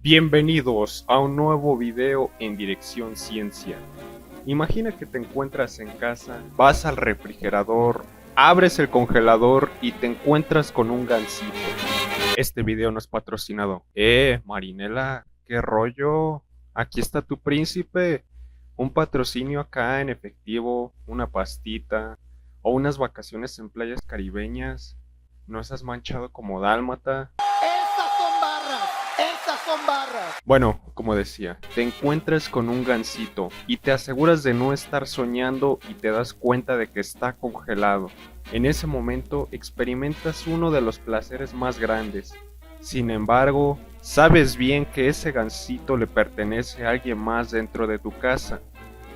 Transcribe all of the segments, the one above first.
Bienvenidos a un nuevo video en Dirección Ciencia. Imagina que te encuentras en casa, vas al refrigerador, abres el congelador y te encuentras con un gansito. Este video no es patrocinado. Marinela, ¿qué rollo? Aquí está tu príncipe. Un patrocinio acá en efectivo, una pastita o unas vacaciones en playas caribeñas. ¿No estás manchado como dálmata? Esas son barras. Bueno, como decía, te encuentras con un gansito y te aseguras de no estar soñando y te das cuenta de que está congelado. En ese momento experimentas uno de los placeres más grandes. Sin embargo, sabes bien que ese gansito le pertenece a alguien más dentro de tu casa.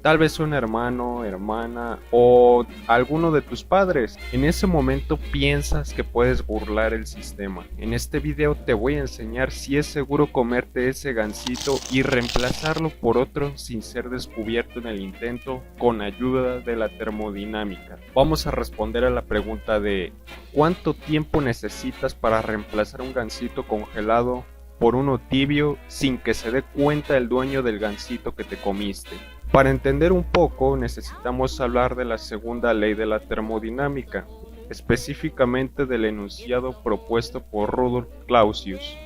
Tal vez un hermano, hermana o alguno de tus padres. En ese momento piensas que puedes burlar el sistema. En este video te voy a enseñar si es seguro comerte ese gansito y reemplazarlo por otro sin ser descubierto en el intento con ayuda de la termodinámica. Vamos a responder a la pregunta de ¿cuánto tiempo necesitas para reemplazar un gansito congelado por uno tibio sin que se dé cuenta el dueño del gansito que te comiste? Para entender un poco necesitamos hablar de la segunda ley de la termodinámica, específicamente del enunciado propuesto por Rudolf Clausius,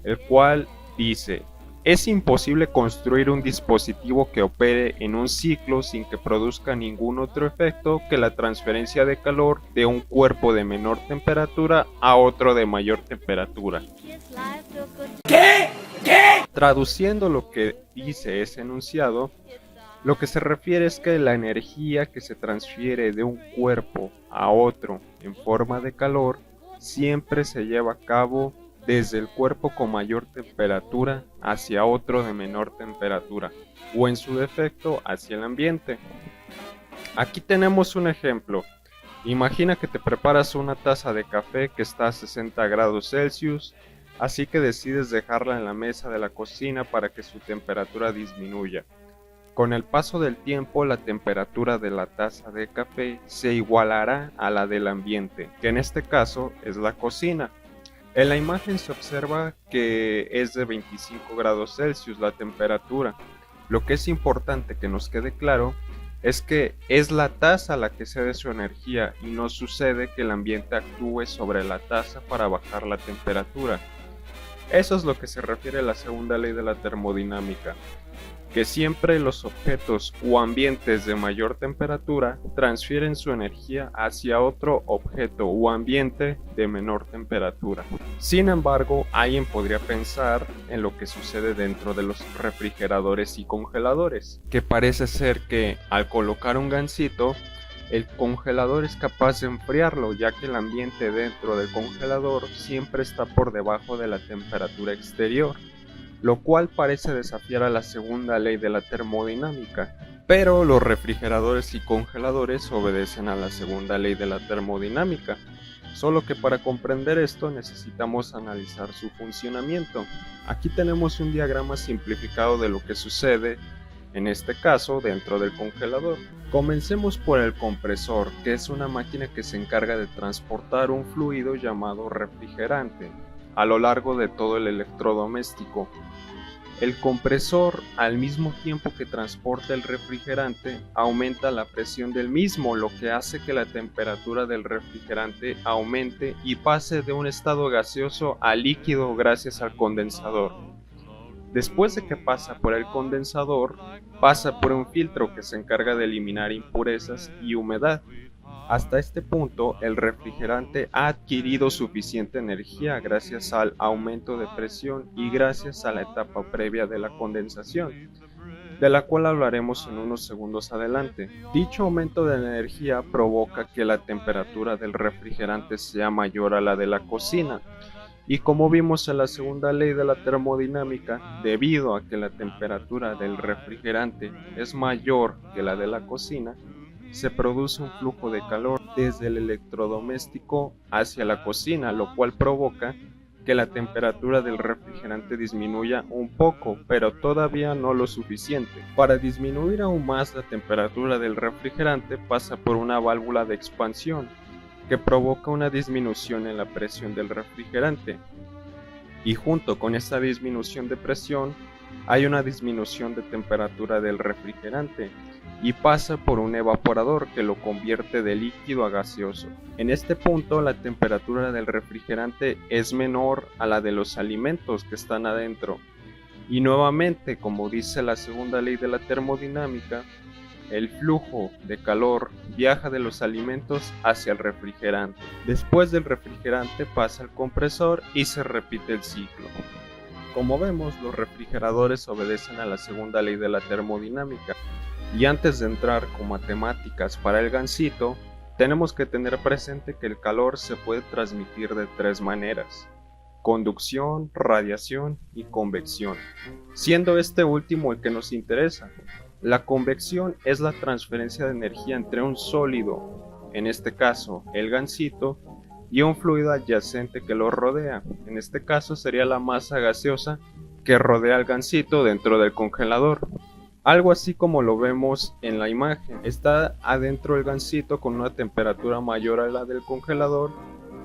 el cual dice: es imposible construir un dispositivo que opere en un ciclo sin que produzca ningún otro efecto que la transferencia de calor de un cuerpo de menor temperatura a otro de mayor temperatura. ¿Qué? Traduciendo lo que dice ese enunciado, lo que se refiere es que la energía que se transfiere de un cuerpo a otro en forma de calor siempre se lleva a cabo desde el cuerpo con mayor temperatura hacia otro de menor temperatura, o en su defecto hacia el ambiente. Aquí tenemos un ejemplo. Imagina que te preparas una taza de café que está a 60 grados Celsius, así que decides dejarla en la mesa de la cocina para que su temperatura disminuya. Con el paso del tiempo, la temperatura de la taza de café se igualará a la del ambiente, que en este caso es la cocina. En la imagen se observa que es de 25 grados Celsius la temperatura. Lo que es importante que nos quede claro es que es la taza la que cede su energía y no sucede que el ambiente actúe sobre la taza para bajar la temperatura. Eso es lo que se refiere a la segunda ley de la termodinámica, que siempre los objetos o ambientes de mayor temperatura transfieren su energía hacia otro objeto o ambiente de menor temperatura. Sin embargo, alguien podría pensar en lo que sucede dentro de los refrigeradores y congeladores, que parece ser que al colocar un gansito, el congelador es capaz de enfriarlo, ya que el ambiente dentro del congelador siempre está por debajo de la temperatura exterior, lo cual parece desafiar a la segunda ley de la termodinámica. Pero los refrigeradores y congeladores obedecen a la segunda ley de la termodinámica, solo que para comprender esto necesitamos analizar su funcionamiento. Aquí tenemos un diagrama simplificado de lo que sucede, en este caso, dentro del congelador. Comencemos por el compresor, que es una máquina que se encarga de transportar un fluido llamado refrigerante a lo largo de todo el electrodoméstico. El compresor, al mismo tiempo que transporta el refrigerante, aumenta la presión del mismo, lo que hace que la temperatura del refrigerante aumente y pase de un estado gaseoso a líquido gracias al condensador. Después de que pasa por el condensador, pasa por un filtro que se encarga de eliminar impurezas y humedad. Hasta este punto, el refrigerante ha adquirido suficiente energía gracias al aumento de presión y gracias a la etapa previa de la condensación, de la cual hablaremos en unos segundos adelante. Dicho aumento de energía provoca que la temperatura del refrigerante sea mayor a la de la cocina. Y como vimos en la segunda ley de la termodinámica, debido a que la temperatura del refrigerante es mayor que la de la cocina, se produce un flujo de calor desde el electrodoméstico hacia la cocina, lo cual provoca que la temperatura del refrigerante disminuya un poco, pero todavía no lo suficiente. Para disminuir aún más la temperatura del refrigerante pasa por una válvula de expansión, que provoca una disminución en la presión del refrigerante. Y junto con esta disminución de presión, hay una disminución de temperatura del refrigerante y pasa por un evaporador que lo convierte de líquido a gaseoso. En este punto, la temperatura del refrigerante es menor a la de los alimentos que están adentro. Y nuevamente, como dice la segunda ley de la termodinámica, el flujo de calor viaja de los alimentos hacia el refrigerante. Después del refrigerante pasa al compresor y se repite el ciclo. Como vemos, los refrigeradores obedecen a la segunda ley de la termodinámica. Y antes de entrar con matemáticas para el gansito, tenemos que tener presente que el calor se puede transmitir de tres maneras: conducción, radiación y convección, siendo este último el que nos interesa. La convección es la transferencia de energía entre un sólido, en este caso el gansito, y un fluido adyacente que lo rodea. En este caso sería la masa gaseosa que rodea al gansito dentro del congelador. Algo así como lo vemos en la imagen. Está adentro el gansito con una temperatura mayor a la del congelador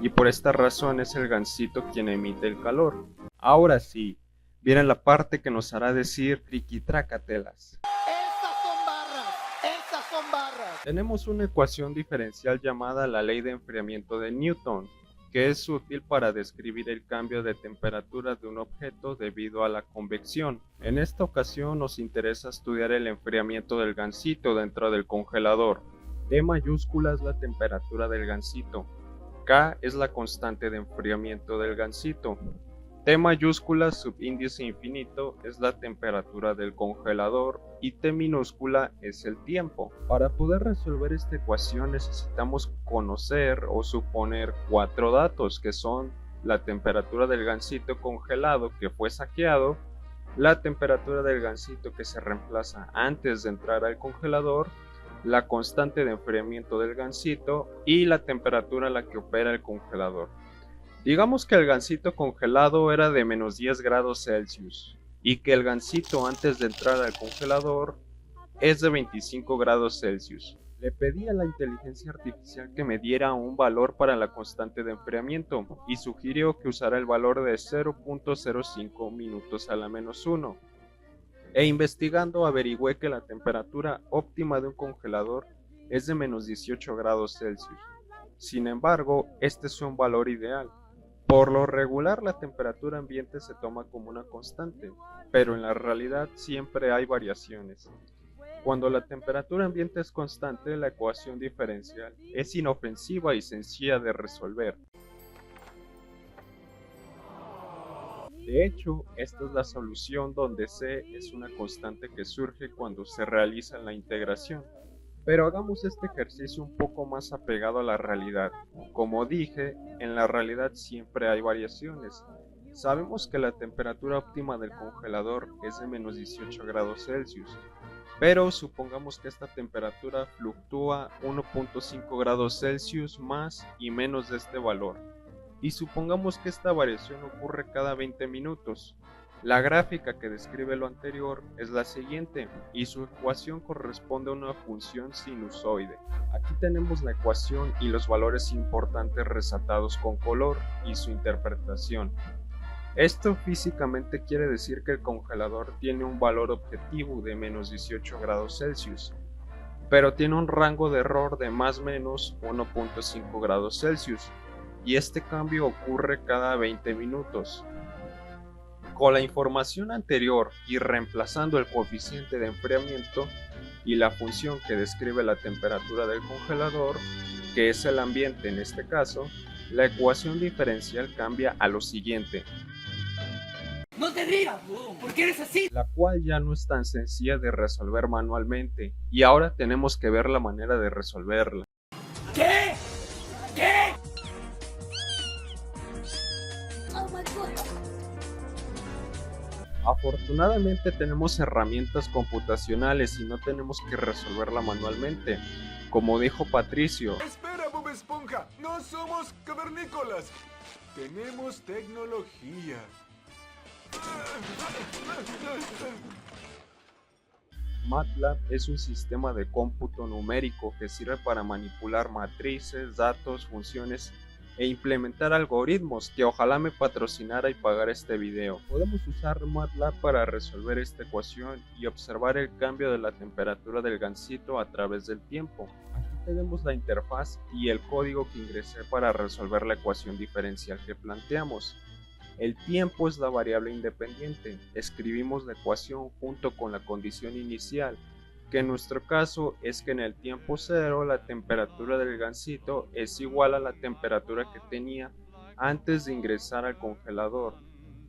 y por esta razón es el gansito quien emite el calor. Ahora sí, viene la parte que nos hará decir triquitrácatelas. Esas son barras. Tenemos una ecuación diferencial llamada la ley de enfriamiento de Newton, que es útil para describir el cambio de temperatura de un objeto debido a la convección. En esta ocasión nos interesa estudiar el enfriamiento del gansito dentro del congelador. T mayúscula es la temperatura del gansito, K es la constante de enfriamiento del gansito, T mayúscula subíndice infinito es la temperatura del congelador y T minúscula es el tiempo. Para poder resolver esta ecuación necesitamos conocer o suponer cuatro datos, que son la temperatura del gansito congelado que fue saqueado, la temperatura del gansito que se reemplaza antes de entrar al congelador, la constante de enfriamiento del gansito y la temperatura a la que opera el congelador. Digamos que el gansito congelado era de menos 10 grados Celsius y que el gansito antes de entrar al congelador es de 25 grados Celsius. Le pedí a la inteligencia artificial que me diera un valor para la constante de enfriamiento y sugirió que usara el valor de 0.05 minutos a la menos 1. E investigando averigüé que la temperatura óptima de un congelador es de menos 18 grados Celsius. Sin embargo, este es un valor ideal. Por lo regular la temperatura ambiente se toma como una constante, pero en la realidad siempre hay variaciones. Cuando la temperatura ambiente es constante, la ecuación diferencial es inofensiva y sencilla de resolver. De hecho, esta es la solución donde C es una constante que surge cuando se realiza la integración. Pero hagamos este ejercicio un poco más apegado a la realidad. Como dije, en la realidad siempre hay variaciones. Sabemos que la temperatura óptima del congelador es de menos 18 grados Celsius, pero supongamos que esta temperatura fluctúa 1.5 grados Celsius más y menos de este valor. Y supongamos que esta variación ocurre cada 20 minutos. La gráfica que describe lo anterior es la siguiente y su ecuación corresponde a una función sinusoide. Aquí tenemos la ecuación y los valores importantes resaltados con color y su interpretación. Esto físicamente quiere decir que el congelador tiene un valor objetivo de menos 18 grados Celsius, pero tiene un rango de error de más o menos 1.5 grados Celsius y este cambio ocurre cada 20 minutos. Con la información anterior y reemplazando el coeficiente de enfriamiento y la función que describe la temperatura del congelador, que es el ambiente en este caso, la ecuación diferencial cambia a lo siguiente. ¡No te rías! ¿Por qué eres así? La cual ya no es tan sencilla de resolver manualmente y ahora tenemos que ver la manera de resolverla. ¿Qué? ¿Qué? Oh my God. Afortunadamente tenemos herramientas computacionales y no tenemos que resolverla manualmente. Como dijo Patricio, Espera, Bob Esponja, no somos cavernícolas. Tenemos tecnología. MATLAB es un sistema de cómputo numérico que sirve para manipular matrices, datos, funciones e implementar algoritmos que ojalá me patrocinara y pagara este video. Podemos usar MATLAB para resolver esta ecuación y observar el cambio de la temperatura del gansito a través del tiempo. Aquí tenemos la interfaz y el código que ingresé para resolver la ecuación diferencial que planteamos. El tiempo es la variable independiente. Escribimos la ecuación junto con la condición inicial, que en nuestro caso es que en el tiempo cero la temperatura del gansito es igual a la temperatura que tenía antes de ingresar al congelador,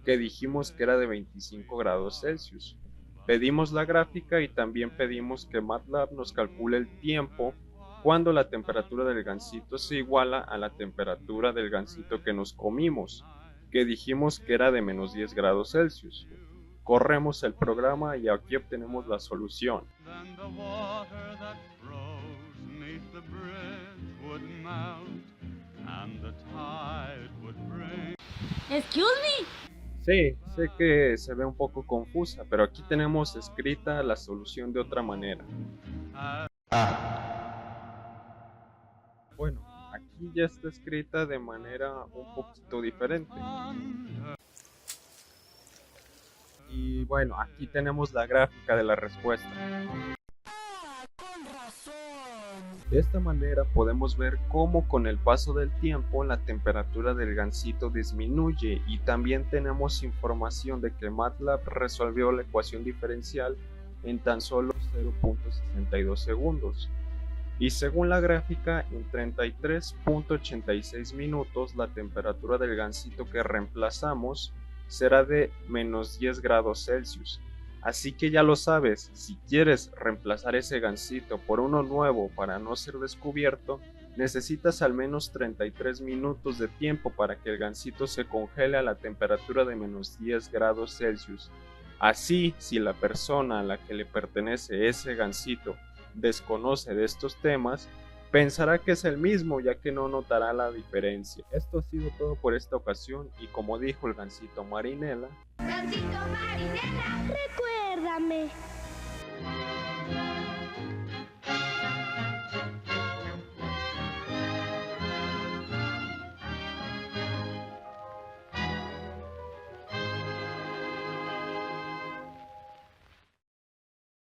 que dijimos que era de 25 grados Celsius. Pedimos la gráfica y también pedimos que MATLAB nos calcule el tiempo cuando la temperatura del gansito se iguala a la temperatura del gansito que nos comimos, que dijimos que era de menos 10 grados Celsius. Corremos el programa y aquí obtenemos la solución. Excuse me. Sí, sé que se ve un poco confusa, pero aquí tenemos escrita la solución de otra manera. Bueno, aquí ya está escrita de manera un poquito diferente. Y bueno, aquí tenemos la gráfica de la respuesta. De esta manera podemos ver cómo con el paso del tiempo la temperatura del gansito disminuye y también tenemos información de que MATLAB resolvió la ecuación diferencial en tan solo 0.62 segundos. Y según la gráfica, en 33.86 minutos la temperatura del gansito que reemplazamos será de menos 10 grados Celsius. Así que ya lo sabes, si quieres reemplazar ese gansito por uno nuevo para no ser descubierto, necesitas al menos 33 minutos de tiempo para que el gansito se congele a la temperatura de menos 10 grados Celsius. Así, si la persona a la que le pertenece ese gansito desconoce de estos temas, pensará que es el mismo, ya que no notará la diferencia. Esto ha sido todo por esta ocasión y como dijo el gansito Marinela, Gansito Marinela.